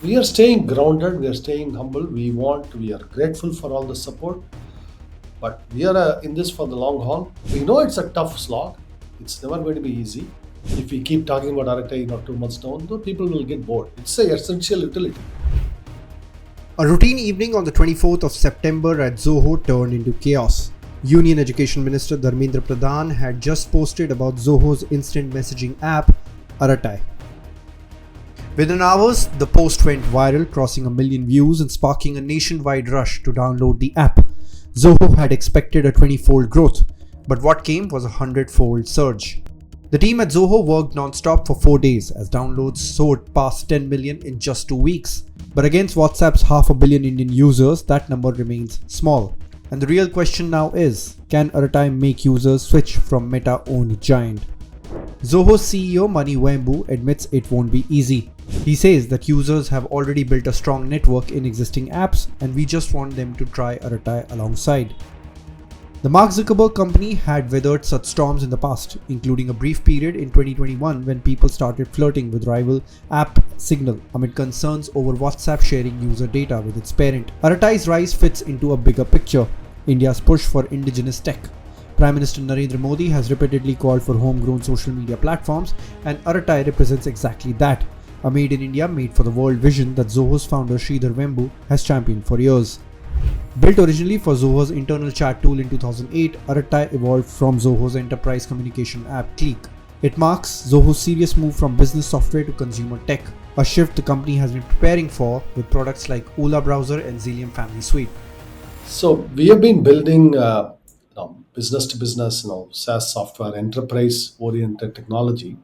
We are staying grounded, we are staying humble. We are grateful for all the support, but we are in this for the long haul. We know it's a tough slog. It's never going to be easy. If we keep talking about Arattai, 2 months down, the people will get bored. It's a essential utility. A routine evening on the 24th of September at Zoho turned into chaos. Union Education Minister Dharmendra Pradhan had just posted about Zoho's instant messaging app, Arattai. Within hours, the post went viral, crossing 1 million views and sparking a nationwide rush to download the app. Zoho had expected a 20-fold growth, but what came was a 100-fold surge. The team at Zoho worked non-stop for 4 days as downloads soared past 10 million in just 2 weeks. But against WhatsApp's 500 million Indian users, that number remains small. And the real question now is, can Arattai make users switch from Meta-owned giant? Zoho's CEO Mani Wembu admits it won't be easy. He says that users have already built a strong network in existing apps and we just want them to try Arattai alongside. The Mark Zuckerberg company had weathered such storms in the past, including a brief period in 2021 when people started flirting with rival app Signal amid concerns over WhatsApp sharing user data with its parent. Arattai's rise fits into a bigger picture, India's push for indigenous tech. Prime Minister Narendra Modi has repeatedly called for homegrown social media platforms, and Arattai represents exactly that, a made in India, made for the world vision that Zoho's founder Sridhar Vembu has championed for years. Built originally for Zoho's internal chat tool in 2008, Arattai evolved from Zoho's enterprise communication app Click. It marks Zoho's serious move from business software to consumer tech, a shift the company has been preparing for with products like Ola Browser and Xilium Family Suite. So we have been building business to business, SaaS software, enterprise oriented technology,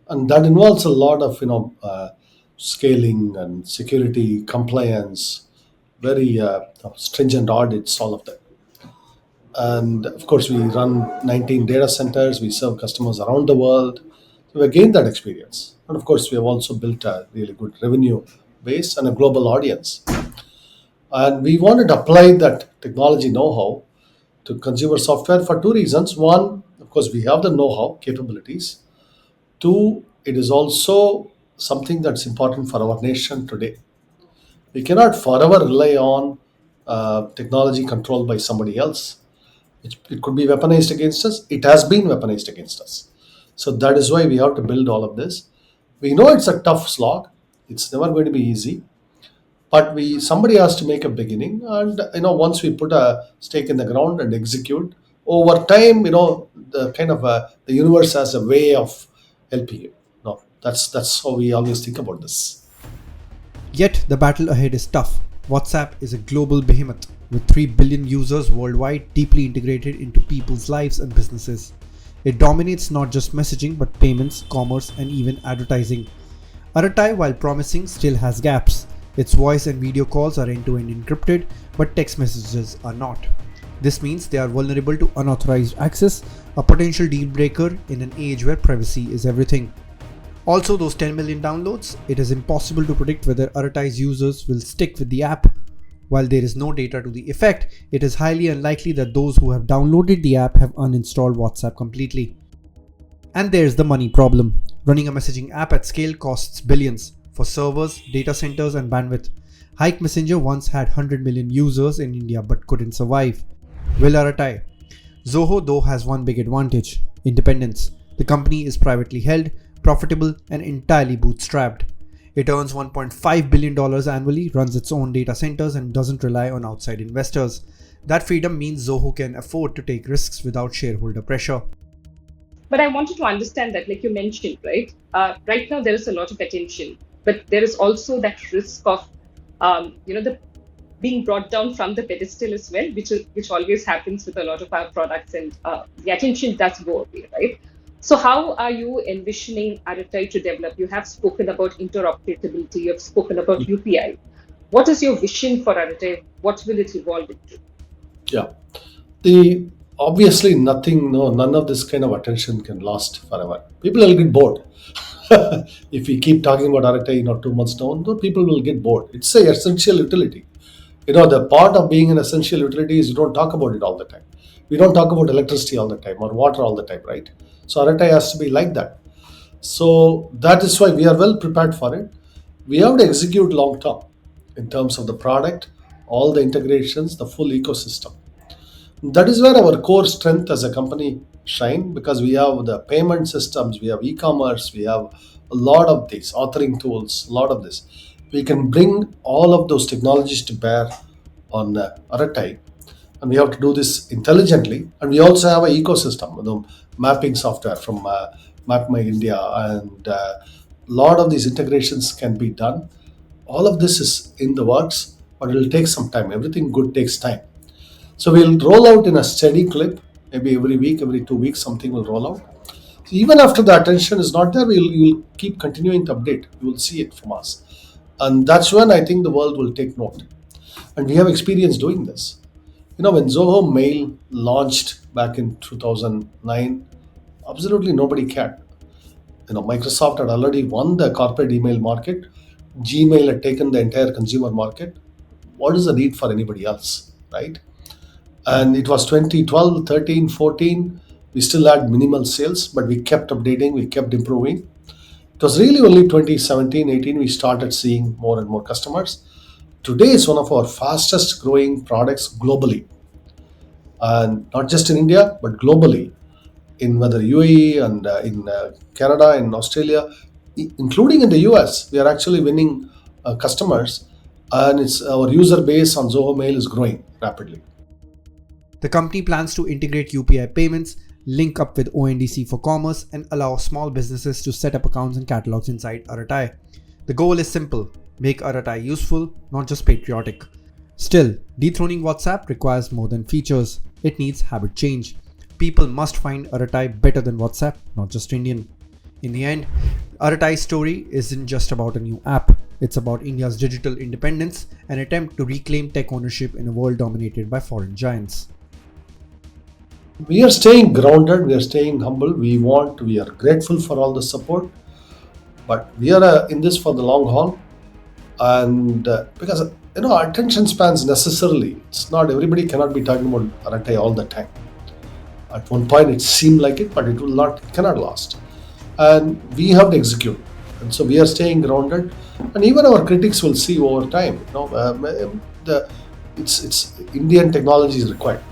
and that involves a lot of scaling and security compliance, very stringent audits, all of that. And of course, we run 19 data centers. We serve customers around the world. So we gained that experience, and of course, we have also built a really good revenue base and a global audience. And we wanted to apply that technology know-how to consumer software for two reasons. One, of course, we have the know-how capabilities. Two, it is also something that's important for our nation today. We cannot forever rely on technology controlled by somebody else. It could be weaponized against us. It has been weaponized against us. So that is why we have to build all of this. We know it's a tough slog. It's never going to be easy. But we somebody has to make a beginning, and once we put a stake in the ground and execute over time, the kind of the universe has a way of helping you. No, that's how we always think about this. Yet the battle ahead is tough. WhatsApp is a global behemoth with 3 billion users worldwide deeply integrated into people's lives and businesses. It dominates not just messaging but payments, commerce, and even advertising. Arattai, while promising, still has gaps. Its voice and video calls are end-to-end encrypted, but text messages are not. This means they are vulnerable to unauthorized access, a potential deal breaker in an age where privacy is everything. Also, those 10 million downloads, it is impossible to predict whether Arattai's users will stick with the app. While there is no data to the effect, it is highly unlikely that those who have downloaded the app have uninstalled WhatsApp completely. And there's the money problem. Running a messaging app at scale costs billions for servers, data centers, and bandwidth. Hike Messenger once had 100 million users in India but couldn't survive. Will Arattai? Zoho, though, has one big advantage: independence. The company is privately held, profitable, and entirely bootstrapped. It earns $1.5 billion annually, runs its own data centers, and doesn't rely on outside investors. That freedom means Zoho can afford to take risks without shareholder pressure. But I wanted to understand that, like you mentioned, right? Right now there is a lot of attention, but there is also that risk of, the being brought down from the pedestal as well, which always happens with a lot of our products, and the attention does go away, right? So how are you envisioning Arattai to develop? You have spoken about interoperability. You have spoken about UPI. What is your vision for Arattai? What will it evolve into? Yeah. The obviously nothing, no, none of this kind of attention can last forever. People will get bored. If we keep talking about Arattai, 2 months down, the people will get bored. It's a essential utility. The part of being an essential utility is you don't talk about it all the time. We don't talk about electricity all the time or water all the time, right? So Arattai has to be like that. So that is why we are well prepared for it. We have to execute long term in terms of the product, all the integrations, the full ecosystem. That is where our core strength as a company shine, because we have the payment systems, we have e-commerce, we have a lot of these authoring tools, a lot of this. We can bring all of those technologies to bear on Arattai, and we have to do this intelligently. And we also have an ecosystem, mapping software from Map My India, and a lot of these integrations can be done. All of this is in the works, but it will take some time. Everything good takes time. So we'll roll out in a steady clip, maybe every week, every 2 weeks, something will roll out. So even after the attention is not there, you'll keep continuing to update. You will see it from us. And that's when I think the world will take note. And we have experience doing this. When Zoho Mail launched back in 2009, absolutely nobody cared. Microsoft had already won the corporate email market. Gmail had taken the entire consumer market. What is the need for anybody else, right? And it was 2012, 13, 14. We still had minimal sales, but we kept updating, we kept improving. It was really only 2017, 18 we started seeing more and more customers. Today is one of our fastest growing products globally, and not just in India but globally, in whether UAE and in Canada, in Australia, including in the US. We are actually winning customers, and it's our user base on Zoho Mail is growing rapidly. The company plans to integrate UPI payments, link up with ONDC for commerce, and allow small businesses to set up accounts and catalogs inside Arattai. The goal is simple: make Arattai useful, not just patriotic. Still, dethroning WhatsApp requires more than features. It needs habit change. People must find Arattai better than WhatsApp, not just Indian. In the end, Arattai's story isn't just about a new app. It's about India's digital independence, an attempt to reclaim tech ownership in a world dominated by foreign giants. We are staying grounded, we are staying humble. We are grateful for all the support, but we are in this for the long haul. And because our attention spans necessarily, it's not everybody cannot be talking about Arattai all the time. At one point it seemed like it, but it cannot last. And we have to execute, and so we are staying grounded. And even our critics will see over time, the it's Indian technology is required.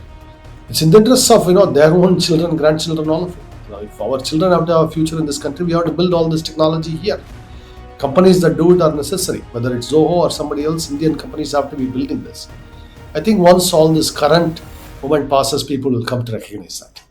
It's in the interest of their own children, grandchildren, all of it. If our children have to have a future in this country, we have to build all this technology here. Companies that do it are necessary, whether it's Zoho or somebody else. Indian companies have to be building this. I think once all this current moment passes, people will come to recognize that.